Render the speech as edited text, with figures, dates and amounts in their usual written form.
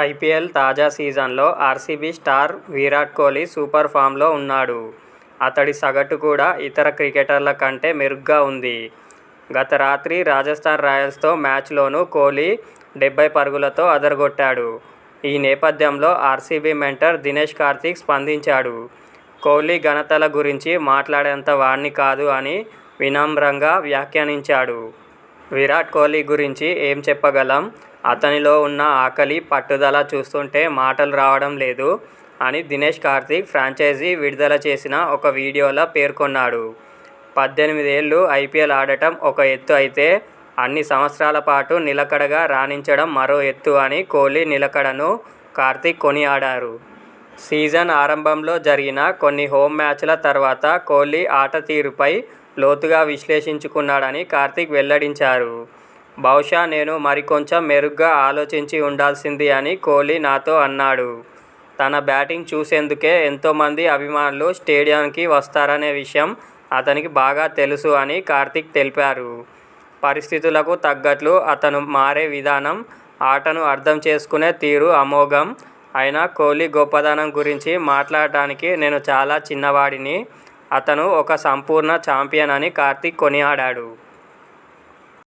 IPL తాజా సీజన్లో RCB star Virat Kohli super ఫామ్లో ఉన్నాడు. అతడి సగటు కూడా ఇతర క్రికెటర్ల కంటే మెరుగ్గా ఉంది. గత రాత్రి రాజస్థాన్ రాయల్స్తో మ్యాచ్లోనూ కోహ్లీ 70 పరుగులతో అదరగొట్టాడు. ఈ నేపథ్యంలో ఆర్సీబీ మెంటర్ దినేష్ కార్తీక్ స్పందించాడు. కోహ్లీ ఘనతల గురించి మాట్లాడేంత వాణ్ణి కాదు అని వినమ్రంగా వ్యాఖ్యానించాడు. విరాట్ కోహ్లీ గురించి ఏం చెప్పగలం? అతనిలో ఉన్న ఆకలి, పట్టుదల చూస్తుంటే మాటలు రావడం లేదు అని దినేష్ కార్తీక్ ఫ్రాంచైజీ విడుదల చేసిన ఒక వీడియోలో పేర్కొన్నాడు. 18 ఏళ్లు ఐపీఎల్ ఆడటం ఒక ఎత్తు అయితే, అన్ని సంవత్సరాల పాటు నిలకడగా రాణించడం మరో ఎత్తు అని కోహ్లీ నిలకడను కార్తీక్ కొనియాడారు. సీజన్ ఆరంభంలో జరిగిన కొన్ని హోమ్ మ్యాచ్ల తర్వాత కోహ్లీ ఆట తీరుపై లోతుగా విశ్లేషించుకున్నాడని కార్తీక్ వెల్లడించారు. బహుశా నేను మరికొంచెం మెరుగ్గా ఆలోచించి ఉండాల్సింది అని కోహ్లీ నాతో అన్నాడు. తన బ్యాటింగ్ చూసేందుకే ఎంతోమంది అభిమానులు స్టేడియానికి వస్తారనే విషయం అతనికి బాగా తెలుసు అని కార్తీక్ తెలిపారు. పరిస్థితులకు తగ్గట్లు అతను మారే విధానం, ఆటను అర్థం చేసుకునే తీరు అమోఘం. అయినా కోహ్లీ గొప్పదనం గురించి మాట్లాడటానికి నేను చాలా చిన్నవాడిని. అతను ఒక సంపూర్ణ ఛాంపియన్ అని కార్తీక్ కొనియాడాడు.